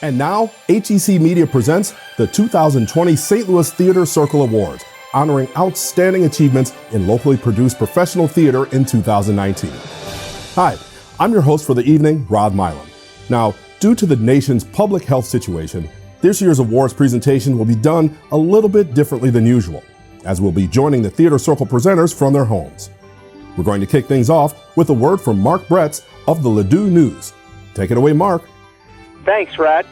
And now, HEC-Media presents the 2020 St. Louis Theater Circle Awards, honoring outstanding achievements in locally produced professional theater in 2019. Hi, I'm your host for the evening, Rod Milam. Now, due to the nation's public health situation, this year's awards presentation will be done a little bit differently than usual, as we'll be joining the Theater Circle presenters from their homes. We're going to kick things off with a word from Mark Bretz of the Ladue News. Take it away, Mark. Thanks, Rod.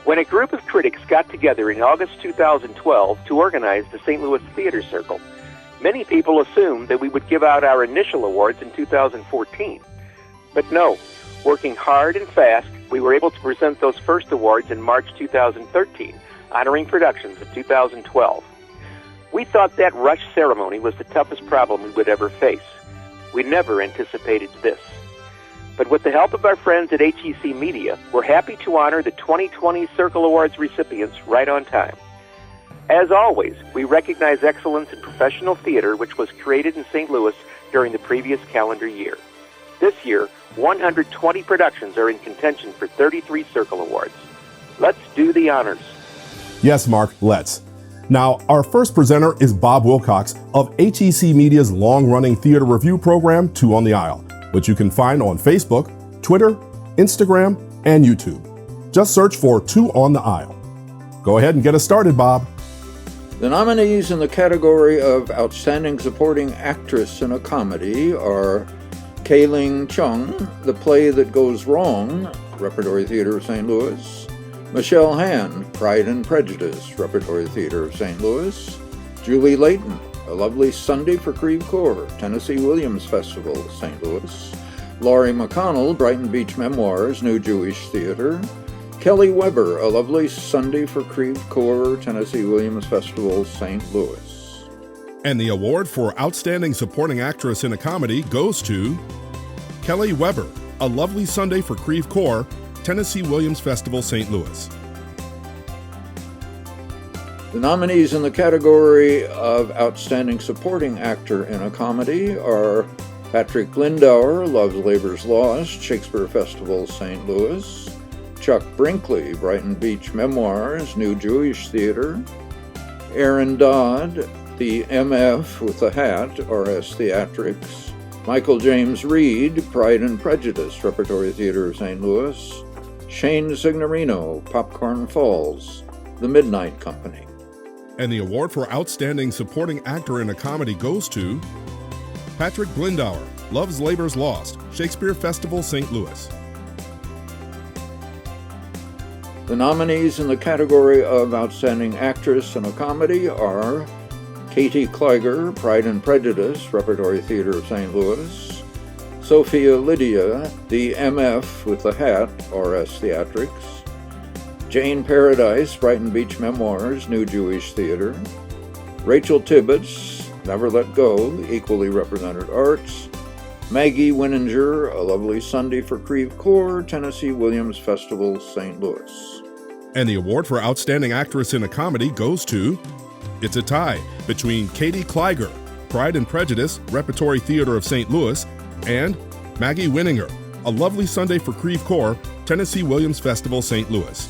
When a group of critics got together in August 2012 to organize the St. Louis Theater Circle, many people assumed that we would give out our initial awards in 2014. But no, working hard and fast, we were able to present those first awards in March 2013, honoring productions of 2012. We thought that rush ceremony was the toughest problem we would ever face. We never anticipated this. But with the help of our friends at HEC-Media, we're happy to honor the 2020 Circle Awards recipients right on time. As always, we recognize excellence in professional theater, which was created in St. Louis during the previous calendar year. This year, 120 productions are in contention for 33 Circle Awards. Let's do the honors. Yes, Mark, let's. Now, our first presenter is Bob Wilcox of HEC-Media's long-running theater review program, Two on the Aisle, which you can find on Facebook, Twitter, Instagram, and YouTube. Just search for Two on the Aisle. Go ahead and get us started, Bob. The nominees in the category of Outstanding Supporting Actress in a Comedy are Kailing Chung, The Play That Goes Wrong, Repertory Theater of St. Louis; Michelle Hand, Pride and Prejudice, Repertory Theater of St. Louis; Julie Layton, A Lovely Sunday for Creve Coeur, Tennessee Williams Festival, St. Louis; Laurie McConnell, Brighton Beach Memoirs, New Jewish Theater; Kelly Weber, A Lovely Sunday for Creve Coeur, Tennessee Williams Festival, St. Louis. And the award for Outstanding Supporting Actress in a Comedy goes to Kelly Weber, A Lovely Sunday for Creve Coeur, Tennessee Williams Festival, St. Louis. The nominees in the category of Outstanding Supporting Actor in a Comedy are Patrick Lindauer, Love's Labor's Lost, Shakespeare Festival, St. Louis; Chuck Brinkley, Brighton Beach Memoirs, New Jewish Theater; Aaron Dodd, The MF with the Hat, RS Theatrics; Michael James Reed, Pride and Prejudice, Repertory Theater of St. Louis; Shane Signorino, Popcorn Falls, The Midnight Company. And the award for Outstanding Supporting Actor in a Comedy goes to Patrick Lindauer, Love's Labor's Lost, Shakespeare Festival, St. Louis. The nominees in the category of Outstanding Actress in a Comedy are Katie Kleiger, Pride and Prejudice, Repertory Theater of St. Louis; Sophia Lydia, The MF with the Hat, RS Theatrics; Jane Paradise, Brighton Beach Memoirs, New Jewish Theater; Rachel Tibbetts, Never Let Go, Equally Represented Arts; Maggie Winninger, A Lovely Sunday for Creve Coeur, Tennessee Williams Festival, St. Louis. And the award for Outstanding Actress in a Comedy goes to It's a tie between Katie Kleiger, Pride and Prejudice, Repertory Theater of St. Louis, and Maggie Winninger, A Lovely Sunday for Creve Coeur, Tennessee Williams Festival, St. Louis.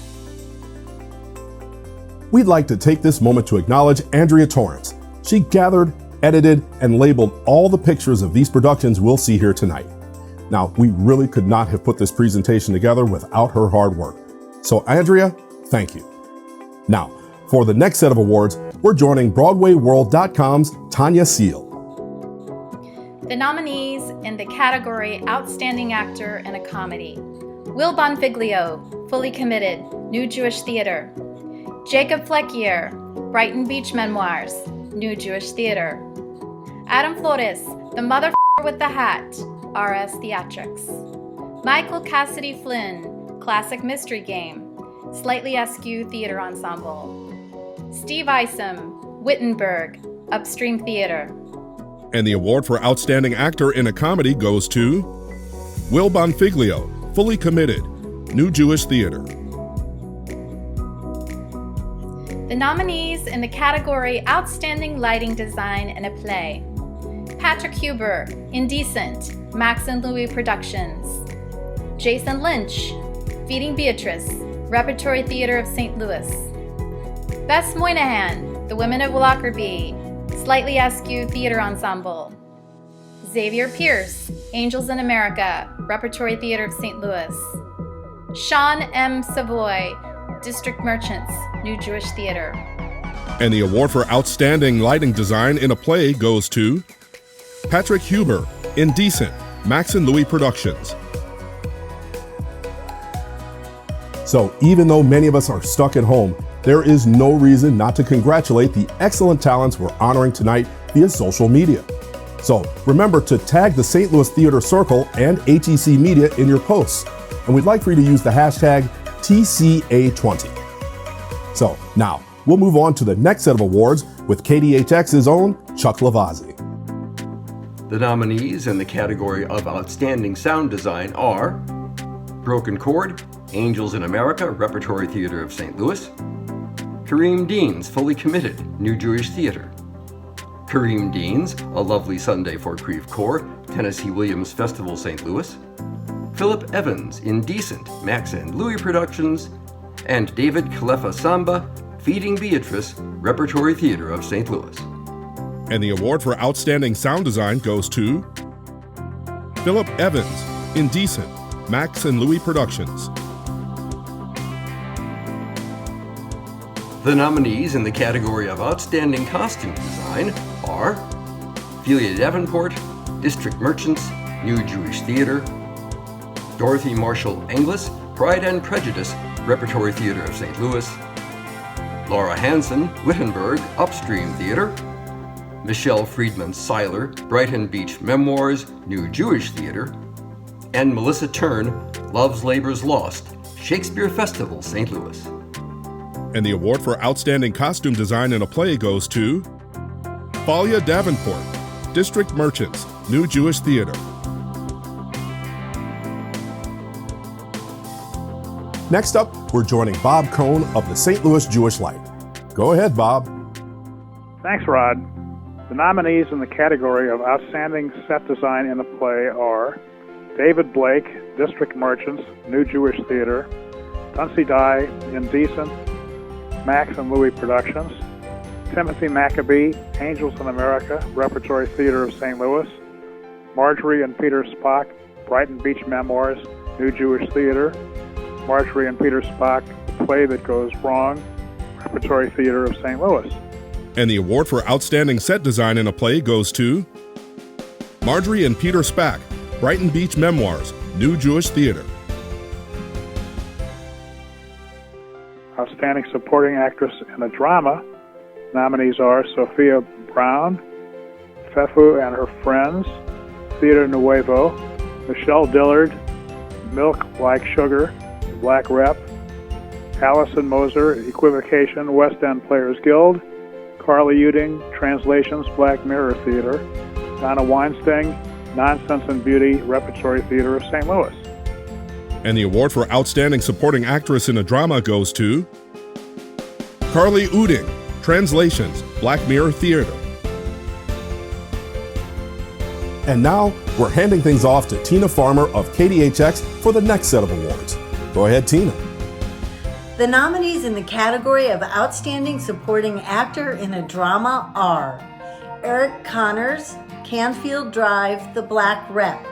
We'd like to take this moment to acknowledge Andrea Torrance. She gathered, edited, and labeled all the pictures of these productions we'll see here tonight. Now, we really could not have put this presentation together without her hard work. So, Andrea, thank you. Now, for the next set of awards, we're joining BroadwayWorld.com's Tanya Seal. The nominees in the category Outstanding Actor in a Comedy: Will Bonfiglio, Fully Committed, New Jewish Theater; Jacob Fleckier, Brighton Beach Memoirs, New Jewish Theater; Adam Flores, The Motherfucker with the Hat, RS Theatrics; Michael Cassidy Flynn, Classic Mystery Game, Slightly Askew Theater Ensemble; Steve Isom, Wittenberg, Upstream Theater. And the award for Outstanding Actor in a Comedy goes to Will Bonfiglio, Fully Committed, New Jewish Theater. The nominees in the category Outstanding Lighting Design in a Play: Patrick Huber, Indecent, Max and Louis Productions; Jason Lynch, Feeding Beatrice, Repertory Theater of St. Louis. Bess Moynihan, The Women of Lockerbie, Slightly Askew Theater Ensemble. Xavier Pierce, Angels in America, Repertory Theater of St. Louis. Sean M. Savoy, District Merchants, New Jewish Theater. And the award for Outstanding Lighting Design in a Play goes to Patrick Huber, Indecent, Max and Louis Productions. So even though many of us are stuck at home, there is no reason not to congratulate the excellent talents we're honoring tonight via social media. So remember to tag the St. Louis Theater Circle and HEC-Media in your posts. And we'd like for you to use the hashtag TCA20. So now we'll move on to the next set of awards with KDHX's own Chuck Lavazzi. The nominees in the category of Outstanding Sound Design are Broken Chord, Angels in America, Repertory Theater of St. Louis. Kareem Dean's Fully Committed, New Jewish Theater. Kareem Dean's A Lovely Sunday for Creve Coeur, Tennessee Williams Festival, St. Louis. Philip Evans, Indecent, Max and Louis Productions. And David Kalefa Samba, Feeding Beatrice, Repertory Theater of St. Louis. And the award for Outstanding Sound Design goes to Philip Evans, Indecent, Max and Louis Productions. The nominees in the category of Outstanding Costume Design are Ophelia Davenport, District Merchants, New Jewish Theater. Dorothy Marshall Inglis, Pride and Prejudice, Repertory Theater of St. Louis. Laura Hansen, Wittenberg, Upstream Theater. Michelle Friedman Seiler, Brighton Beach Memoirs, New Jewish Theater. And Melissa Tern, Love's Labor's Lost, Shakespeare Festival, St. Louis. And the award for Outstanding Costume Design in a Play goes to Falia Davenport, District Merchants, New Jewish Theater. Next up, we're joining Bob Cohn of the St. Louis Jewish Light. Go ahead, Bob. Thanks, Rod. The nominees in the category of Outstanding Set Design in a Play are David Blake, District Merchants, New Jewish Theater. Duncy Dye, Indecent, Max and Louis Productions. Timothy Maccabee, Angels in America, Repertory Theater of St. Louis. Marjorie and Peter Spock, Brighton Beach Memoirs, New Jewish Theater. Marjorie and Peter Spock, The Play That Goes Wrong, Repertory Theater of St. Louis. And the award for Outstanding Set Design in a Play goes to Marjorie and Peter Spack, Brighton Beach Memoirs, New Jewish Theater. Outstanding Supporting Actress in a Drama. Nominees are Sophia Brown, Fefu and Her Friends, Theater Nuevo. Michelle Dillard, Milk Like Sugar, Black Rep. Allison Moser, Equivocation, West End Players Guild. Carly Uding, Translations, Black Mirror Theater. Donna Weinstein, Nonsense and Beauty, Repertory Theater of St. Louis. And the award for Outstanding Supporting Actress in a Drama goes to Carly Uding, Translations, Black Mirror Theater. And now, we're handing things off to Tina Farmer of KDHX for the next set of awards. Go ahead, Tina. The nominees in the category of Outstanding Supporting Actor in a Drama are Eric Connors, Canfield Drive, The Black Rep.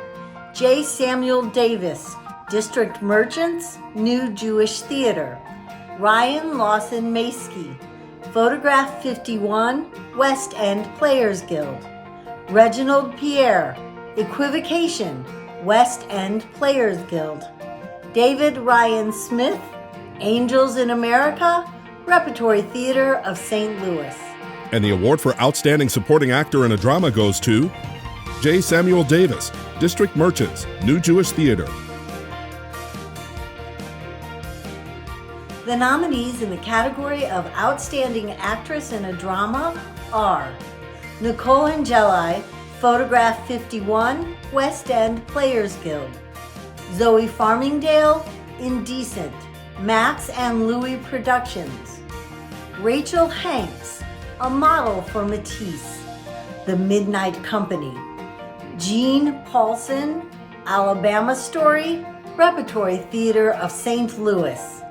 J. Samuel Davis, District Merchants, New Jewish Theater. Ryan Lawson Maskey, Photograph 51, West End Players Guild. Reginald Pierre, Equivocation, West End Players Guild. David Ryan Smith, Angels in America, Repertory Theater of St. Louis. And the award for Outstanding Supporting Actor in a Drama goes to J. Samuel Davis, District Merchants, New Jewish Theater. The nominees in the category of Outstanding Actress in a Drama are Nicole Angeli, Photograph 51, West End Players Guild. Zoe Farmingdale, Indecent, Max and Louis Productions. Rachel Hanks, a model for Matisse, The Midnight Company. Jean Paulson, Alabama Story, Repertory Theater of St. Louis.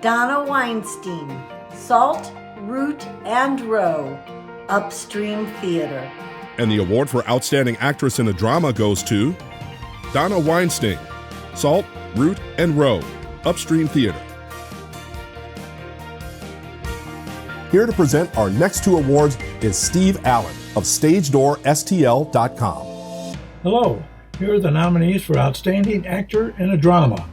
Donna Weinstein, Salt, Root, and Row, Upstream Theater. And the award for Outstanding Actress in a Drama goes to Donna Weinstein, Salt, Root, and Row, Upstream Theater. Here to present our next two awards is Steve Allen of StageDoorSTL.com. Hello, here are the nominees for Outstanding Actor in a Drama.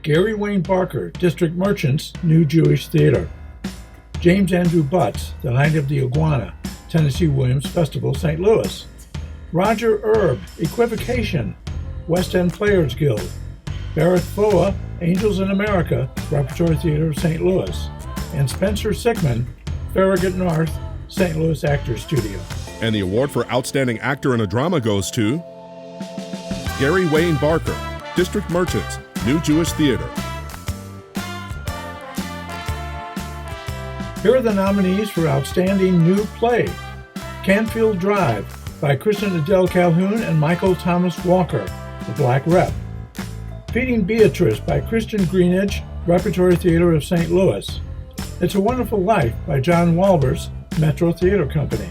Gary Wayne Barker, District Merchants, New Jewish Theater. James Andrew Butts, The Night of the Iguana, Tennessee Williams Festival, St. Louis. Roger Erb, Equivocation, West End Players Guild. Barrett Foa, Angels in America, Repertory Theater of St. Louis. And Spencer Sickman, Farragut North, St. Louis Actors Studio. And the award for Outstanding Actor in a Drama goes to Gary Wayne Barker, District Merchants, New Jewish Theater. Here are the nominees for Outstanding New Play. Canfield Drive by Kristen Adele Calhoun and Michael Thomas Walker, The Black Rep. Feeding Beatrice by Kristen Greenidge, Repertory Theater of St. Louis. It's a Wonderful Life by John Walbers, Metro Theater Company.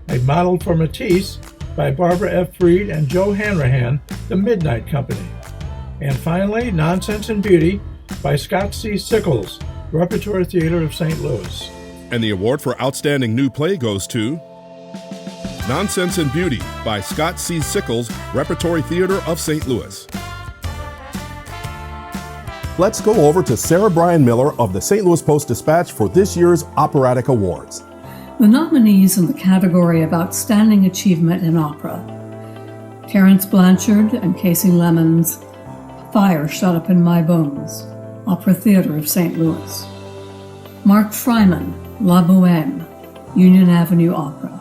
A Model for Matisse by Barbara F. Freed and Joe Hanrahan, The Midnight Company. And finally, Nonsense and Beauty by Scott C. Sickles, Repertory Theater of St. Louis. And the award for Outstanding New Play goes to Nonsense and Beauty by Scott C. Sickles, Repertory Theater of St. Louis. Let's go over to Sarah Bryan Miller of the St. Louis Post-Dispatch for this year's Operatic Awards. The nominees in the category of Outstanding Achievement in Opera: Terence Blanchard and Casey Lemon's Fire Shut Up in My Bones, Opera Theater of St. Louis. Mark Fryman, La Boheme, Union Avenue Opera.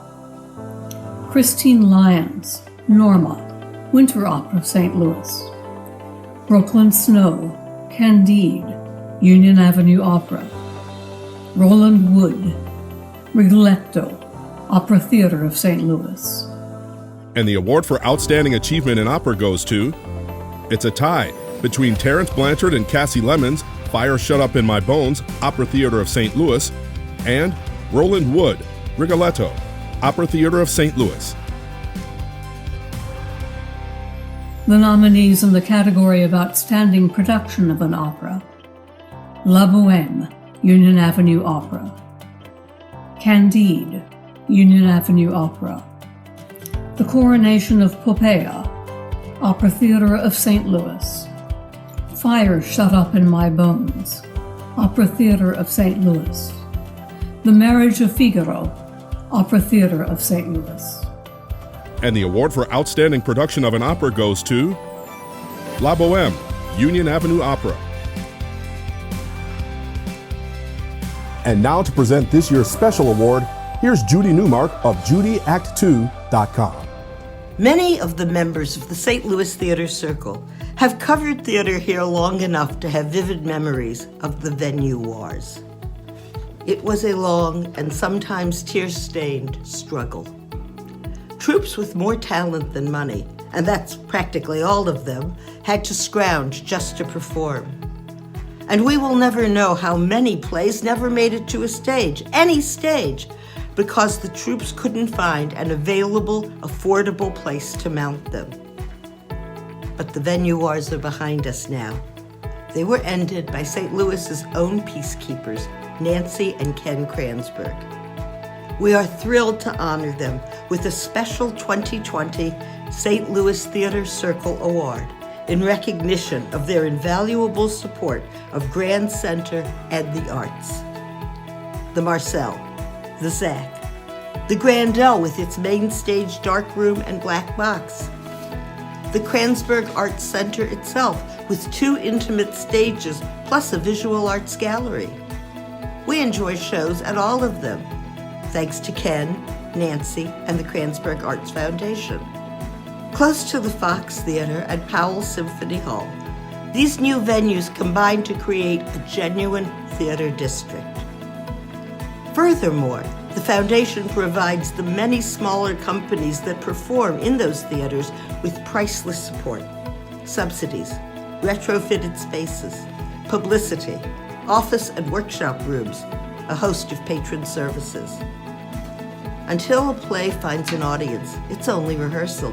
Christine Lyons, Norma, Winter Opera of St. Louis. Brooklyn Snow, Candide, Union Avenue Opera. Roland Wood, Rigoletto, Opera Theater of St. Louis. And the award for Outstanding Achievement in Opera goes to It's a tie between Terence Blanchard and Cassie Lemon's Fire Shut Up in My Bones, Opera Theater of St. Louis, and Roland Wood, Rigoletto, Opera Theater of St. Louis. The nominees in the category of Outstanding Production of an Opera: La Boheme, Union Avenue Opera. Candide, Union Avenue Opera. The Coronation of Poppaea, Opera Theater of St. Louis. Fire Shut Up in My Bones, Opera Theater of St. Louis. The Marriage of Figaro, Opera Theater of St. Louis. And the award for Outstanding Production of an Opera goes to La Boheme, Union Avenue Opera. And now to present this year's special award, here's Judy Newmark of JudyAct2.com. Many of the members of the St. Louis Theater Circle have covered theater here long enough to have vivid memories of the venue wars. It was a long and sometimes tear-stained struggle. Troops with more talent than money, and that's practically all of them, had to scrounge just to perform. And we will never know how many plays never made it to a stage, any stage, because the troops couldn't find an available, affordable place to mount them. But the venue wars are behind us now. They were ended by St. Louis's own peacekeepers, Nancy and Ken Kransberg. We are thrilled to honor them with a special 2020 St. Louis Theater Circle Award in recognition of their invaluable support of Grand Center and the arts. The Marcel, the Zach, the Grandel with its main stage dark room and black box, the Kransberg Arts Center itself with 2 intimate stages plus a visual arts gallery. We enjoy shows at all of them, thanks to Ken, Nancy, and the Kransberg Arts Foundation. Close to the Fox Theater and Powell Symphony Hall, these new venues combine to create a genuine theater district. Furthermore, the foundation provides the many smaller companies that perform in those theaters with priceless support, subsidies, retrofitted spaces, publicity, office and workshop rooms, a host of patron services. Until a play finds an audience, it's only rehearsal.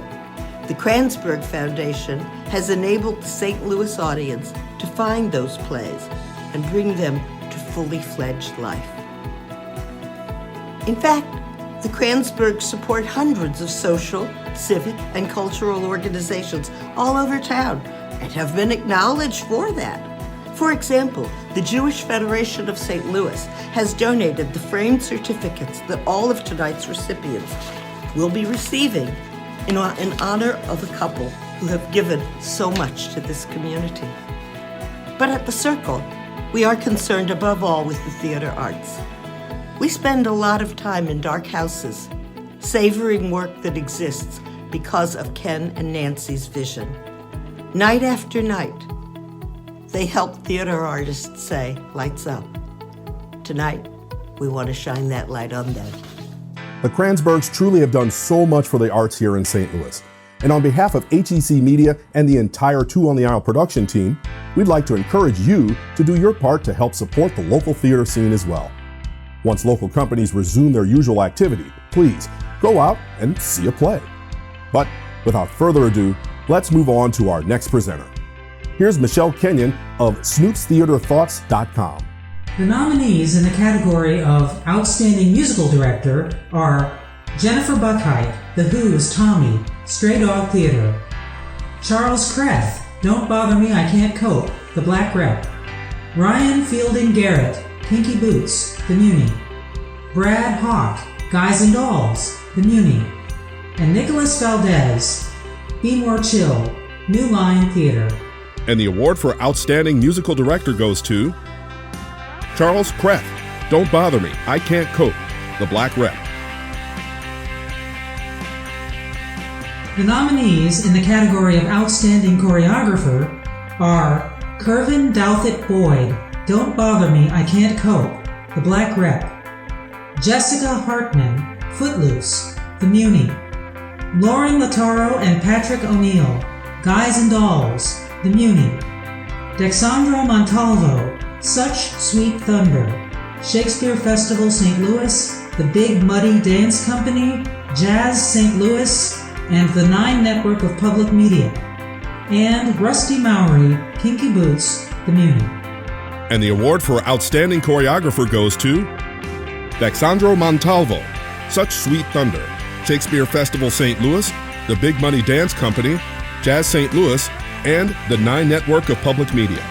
The Kranzberg Foundation has enabled the St. Louis audience to find those plays and bring them to fully fledged life. In fact, the Kranzbergs support hundreds of social, civic, and cultural organizations all over town and have been acknowledged for that. For example, the Jewish Federation of St. Louis has donated the framed certificates that all of tonight's recipients will be receiving in honor of a couple who have given so much to this community. But at the Circle, we are concerned above all with the theater arts. We spend a lot of time in dark houses, savoring work that exists because of Ken and Nancy's vision. Night after night, they help theater artists say, "Lights up." Tonight, we want to shine that light on them. The Kranzbergs truly have done so much for the arts here in St. Louis. And on behalf of HEC-Media and the entire Two on the Aisle production team, we'd like to encourage you to do your part to help support the local theater scene as well. Once local companies resume their usual activity, please go out and see a play. But without further ado, let's move on to our next presenter. Here's Michelle Kenyon of SnoopsTheaterThoughts.com. The nominees in the category of Outstanding Musical Director are Jennifer Buckheit, The Who's Tommy, Stray Dog Theater; Charles Kreth, Don't Bother Me, I Can't Cope, The Black Rep; Ryan Fielding Garrett, Kinky Boots, The Muni; Brad Hawk, Guys and Dolls, The Muni; and Nicholas Valdez, Be More Chill, New Line Theater. And the award for Outstanding Musical Director goes to Charles Kreth, Don't Bother Me, I Can't Cope, The Black Rep. The nominees in the category of Outstanding Choreographer are Kervin Douthit Boyd, Don't Bother Me, I Can't Cope, The Black Rep; Jessica Hartman, Footloose, The Muni; Lauren Lataro and Patrick O'Neill, Guys and Dolls, The Muni; Dexandro Montalvo, Such Sweet Thunder, Shakespeare Festival St. Louis, The Big Muddy Dance Company, Jazz St. Louis, and the 9 Network of Public Media; and Rusty Mowry, Kinky Boots, The Muni. And the award for Outstanding Choreographer goes to Dexandro Montalvo, Such Sweet Thunder, Shakespeare Festival St. Louis, The Big Money Dance Company, Jazz St. Louis, and the 9 Network of Public Media.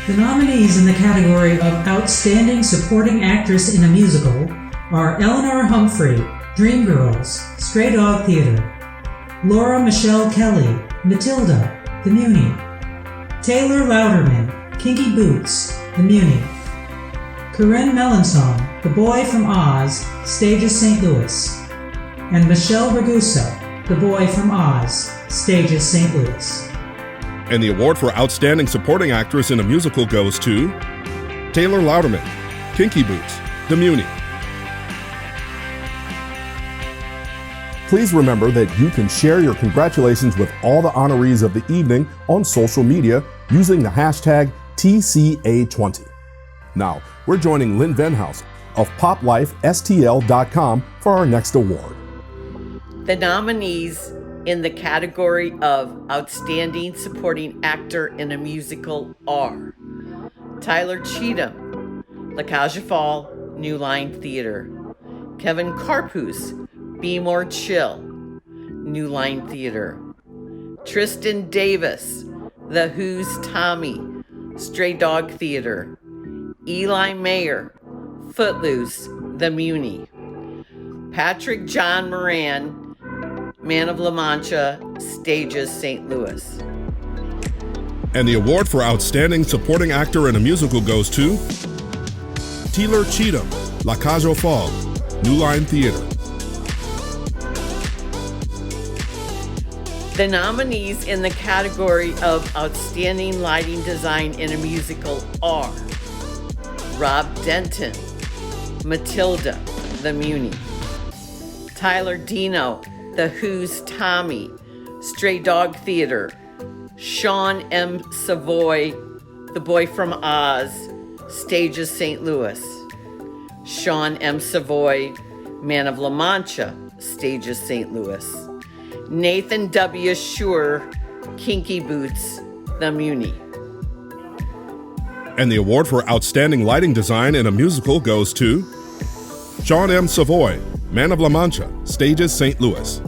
The nominees in the category of Outstanding Supporting Actress in a Musical are Eleanor Humphrey, Dreamgirls, Stray Dog Theater; Laura Michelle Kelly, Matilda, The Muni; Taylor Louderman, Kinky Boots, The Muni; Corinne Melanson, The Boy from Oz, Stages St. Louis; and Michelle Ragusa, The Boy from Oz, Stages St. Louis. And the award for Outstanding Supporting Actress in a Musical goes to Taylor Louderman, Kinky Boots, The Muni. Please remember that you can share your congratulations with all the honorees of the evening on social media using the hashtag TCA20. Now, we're joining Lynn Venhouse of PopLifeSTL.com for our next award. The nominees in the category of Outstanding Supporting Actor in a Musical are Tyler Cheatham, La Cage aux Folles, New Line Theater; Kevin Karpus, Be More Chill, New Line Theater; Tristan Davis, The Who's Tommy, Stray Dog Theater; Eli Mayer, Footloose, The Muni; Patrick John Moran, Man of La Mancha, Stages St. Louis. And the award for Outstanding Supporting Actor in a Musical goes to Taylor Cheatham, La Cage aux Folles, New Line Theater. The nominees in the category of Outstanding Lighting Design in a Musical are Rob Denton, Matilda, The Muni; Tyler Dino, The Who's Tommy, Stray Dog Theater; Sean M. Savoy, The Boy from Oz, Stages St. Louis. Sean M. Savoy, Man of La Mancha, Stages St. Louis. Nathan W. Schur, Kinky Boots, The Muni. And the award for Outstanding Lighting Design in a Musical goes to Sean M. Savoy, Man of La Mancha, Stages St. Louis.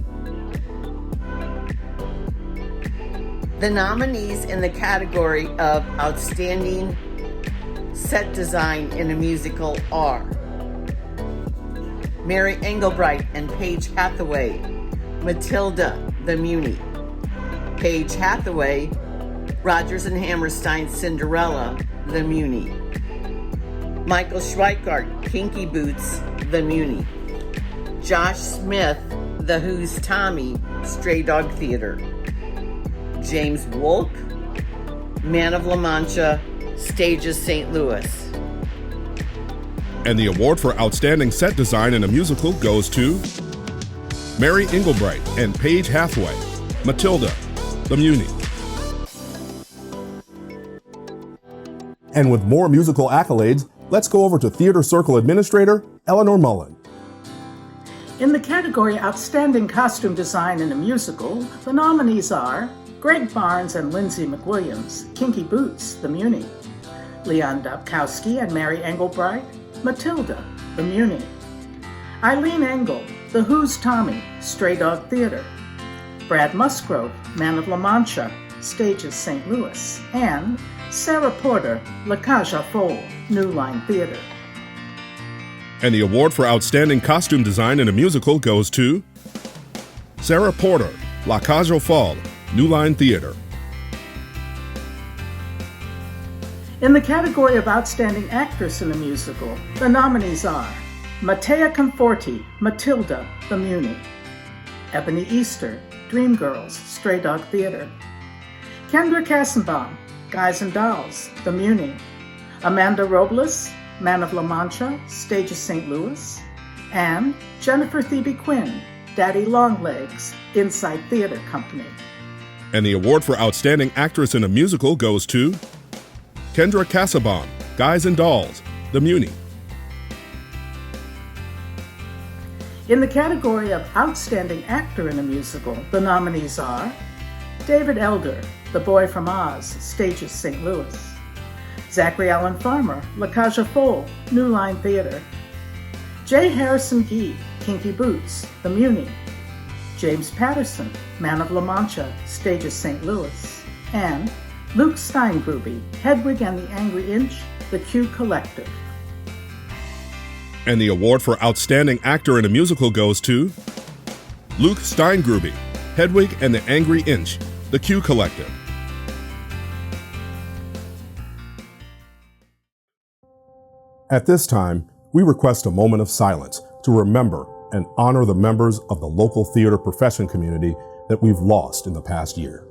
The nominees in the category of Outstanding Set Design in a Musical are Mary Engelbright and Paige Hathaway, Matilda, The Muni. Paige Hathaway, Rodgers and Hammerstein's Cinderella, The Muni. Michael Schweikart, Kinky Boots, The Muni. Josh Smith, The Who's Tommy, Stray Dog Theater. James Wolk, Man of La Mancha, Stages St. Louis. And the award for Outstanding Set Design in a Musical goes to Mary Engelbright and Paige Hathaway, Matilda, The Muni. And with more musical accolades, let's go over to Theater Circle Administrator Eleanor Mullen. In the category Outstanding Costume Design in a Musical, the nominees are Greg Barnes and Lindsay McWilliams, Kinky Boots, The Muni. Leon Dabkowski and Mary Engelbright, Matilda, The Muni. Eileen Engel, The Who's Tommy, Stray Dog Theater. Brad Musgrove, Man of La Mancha, Stages St. Louis. And Sarah Porter, La Cage aux Folles, New Line Theater. And the award for Outstanding Costume Design in a Musical goes to Sarah Porter, La Cage aux Folles, New Line Theater. In the category of Outstanding Actress in a Musical, the nominees are Matea Conforti, Matilda, The Muni. Ebony Easter, Dreamgirls, Stray Dog Theater. Kendra Kassenbaum, Guys and Dolls, The Muni. Amanda Robles, Man of La Mancha, Stages St. Louis. And Jennifer Thebe Quinn, Daddy Longlegs, Inside Theater Company. And the award for Outstanding Actress in a Musical goes to Kendra Kassenbaum, Guys and Dolls, The Muni. In the category of Outstanding Actor in a Musical, the nominees are David Elder, The Boy from Oz, Stages St. Louis. Zachary Allen Farmer, La Cage aux Folles, New Line Theater. J. Harrison Gee, Kinky Boots, The Muni. James Patterson, Man of La Mancha, Stages St. Louis. And Luke Steingruby, Hedwig and the Angry Inch, The Q Collective. And the award for Outstanding Actor in a Musical goes to Luke Steingruby, Hedwig and the Angry Inch, The Q Collective. At this time, we request a moment of silence to remember and honor the members of the local theater profession community that we've lost in the past year.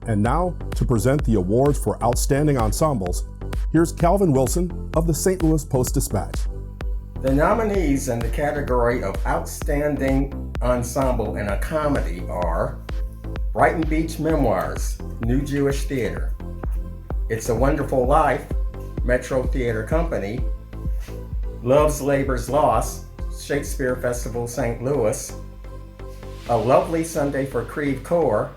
And now, to present the awards for Outstanding Ensembles, here's Calvin Wilson of the St. Louis Post-Dispatch. The nominees in the category of Outstanding Ensemble in a Comedy are Brighton Beach Memoirs, New Jewish Theater, It's a Wonderful Life, Metro Theater Company, Love's Labor's Lost, Shakespeare Festival St. Louis, A Lovely Sunday for Creve Coeur,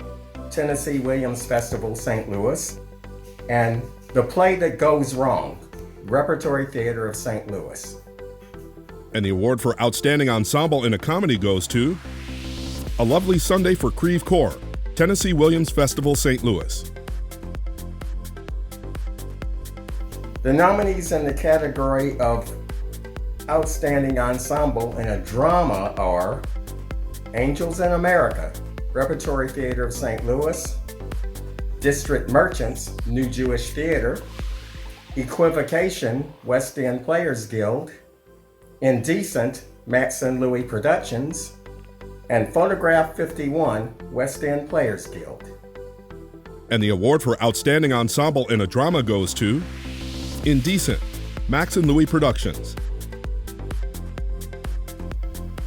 Tennessee Williams Festival St. Louis, and The Play That Goes Wrong, Repertory Theater of St. Louis. And the award for Outstanding Ensemble in a Comedy goes to A Lovely Sunday for Creve Coeur, Tennessee Williams Festival St. Louis. The nominees in the category of Outstanding Ensemble in a Drama are Angels in America, Repertory Theater of St. Louis, District Merchants, New Jewish Theater, Equivocation, West End Players Guild, Indecent, Max and Louis Productions, and Photograph 51, West End Players Guild. And the award for Outstanding Ensemble in a Drama goes to Indecent, Max and Louis Productions.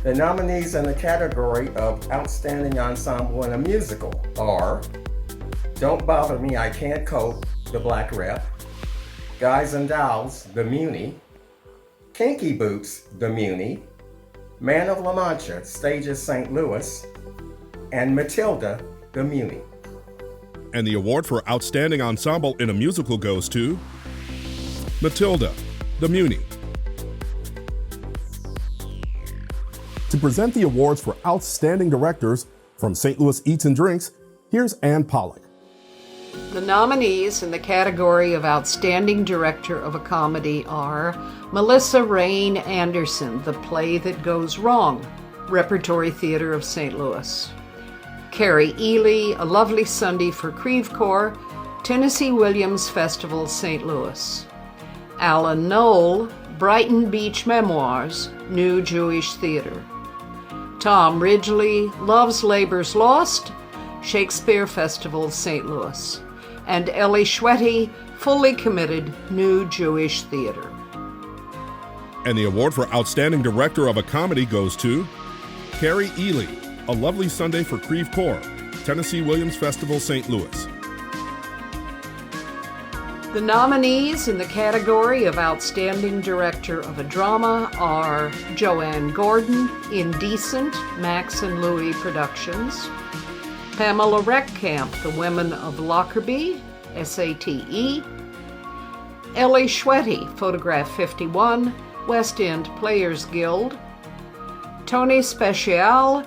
The nominees in the category of Outstanding Ensemble in a Musical are Don't Bother Me, I Can't Cope, The Black Rep, Guys and Dolls, The Muni, Kinky Boots, The Muni, Man of La Mancha, Stages St. Louis, and Matilda, The Muni. And the award for Outstanding Ensemble in a Musical goes to Matilda, The Muni. To present the awards for Outstanding Directors from St. Louis Eats and Drinks, here's Ann Pollock. The nominees in the category of Outstanding Director of a Comedy are Melissa Rain Anderson, The Play That Goes Wrong, Repertory Theater of St. Louis. Carrie Ely, A Lovely Sunday for Creve Coeur, Tennessee Williams Festival, St. Louis. Alan Knoll, Brighton Beach Memoirs, New Jewish Theater. Tom Ridgely, Love's Labor's Lost, Shakespeare Festival, St. Louis. And Ellie Schwetty, Fully Committed, New Jewish Theater. And the award for Outstanding Director of a Comedy goes to Carrie Ely, A Lovely Sunday for Creve Coeur, Tennessee Williams Festival, St. Louis. The nominees in the category of Outstanding Director of a Drama are Joanne Gordon, Indecent, Max and Louis Productions, Pamela Reckcamp, The Women of Lockerbie, SATE, Ellie Schwetty, Photograph 51, West End Players Guild, Tony Special,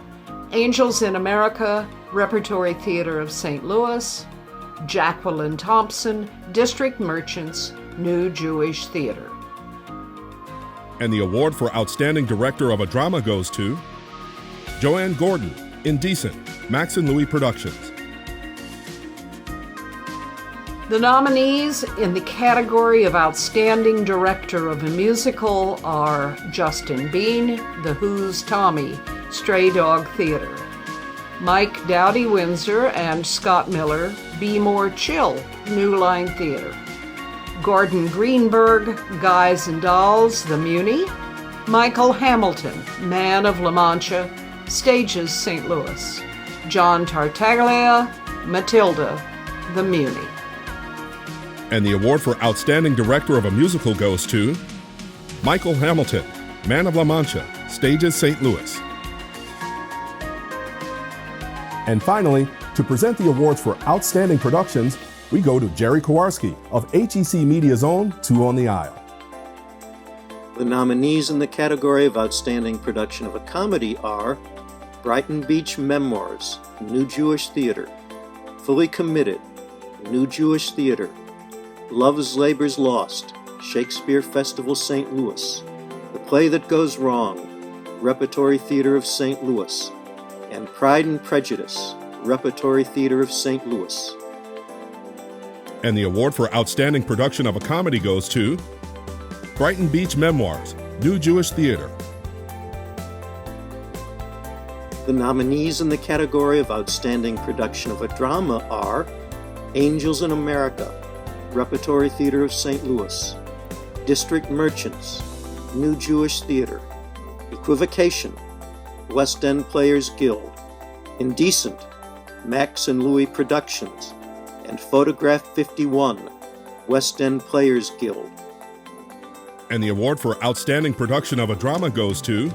Angels in America, Repertory Theater of St. Louis, Jacqueline Thompson, District Merchants, New Jewish Theater. And the award for Outstanding Director of a Drama goes to Joanne Gordon, Indecent, Max and Louis Productions. The nominees in the category of Outstanding Director of a Musical are Justin Bean, The Who's Tommy, Stray Dog Theater. Mike Dowdy Windsor and Scott Miller, Be More Chill, New Line Theater. Gordon Greenberg, Guys and Dolls, The Muni. Michael Hamilton, Man of La Mancha, Stages St. Louis. John Tartaglia, Matilda, The Muni. And the award for Outstanding Director of a Musical goes to Michael Hamilton, Man of La Mancha, Stages St. Louis. And finally, to present the awards for Outstanding Productions, we go to Jerry Kowarski of HEC-Media's own Two on the Aisle. The nominees in the category of Outstanding Production of a Comedy are Brighton Beach Memoirs, New Jewish Theater, Fully Committed, New Jewish Theater, Love's Labor's Lost, Shakespeare Festival, St. Louis, The Play That Goes Wrong, Repertory Theater of St. Louis, and Pride and Prejudice, Repertory Theater of St. Louis. And the award for Outstanding Production of a Comedy goes to Brighton Beach Memoirs, New Jewish Theater. The nominees in the category of Outstanding Production of a Drama are Angels in America, Repertory Theater of St. Louis, District Merchants, New Jewish Theater, Equivocation, West End Players Guild, Indecent, Max and Louis Productions, and Photograph 51, West End Players Guild. And the award for Outstanding Production of a Drama goes to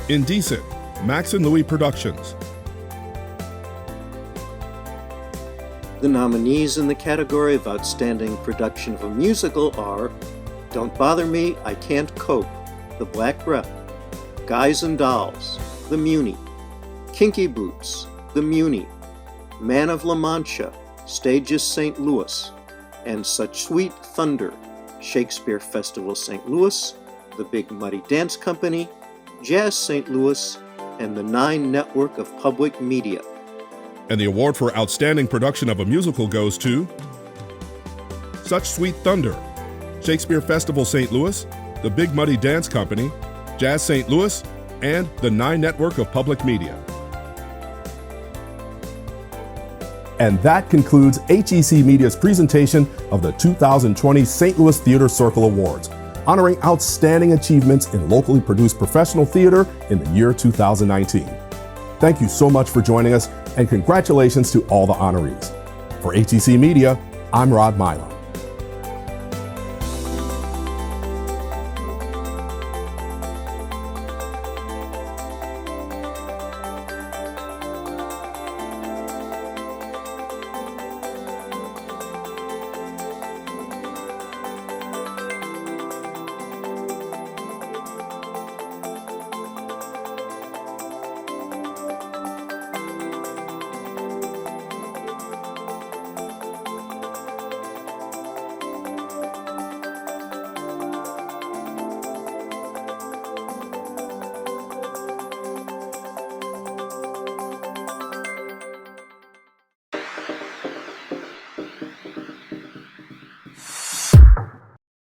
Indecent, Max and Louis Productions. The nominees in the category of Outstanding Production of a Musical are Don't Bother Me, I Can't Cope, The Black Rep, Guys and Dolls, The Muni, Kinky Boots, The Muni, Man of La Mancha, Stages St. Louis, and Such Sweet Thunder, Shakespeare Festival St. Louis, The Big Muddy Dance Company, Jazz St. Louis, and the 9 Network of Public Media. And the award for Outstanding Production of a Musical goes to Such Sweet Thunder, Shakespeare Festival St. Louis, The Big Muddy Dance Company, Jazz St. Louis, and the 9 Network of Public Media. And that concludes HEC-Media's presentation of the 2020 St. Louis Theater Circle Awards, honoring outstanding achievements in locally produced professional theater in the year 2019. Thank you so much for joining us, and congratulations to all the honorees. For HEC Media, I'm Rod Milam.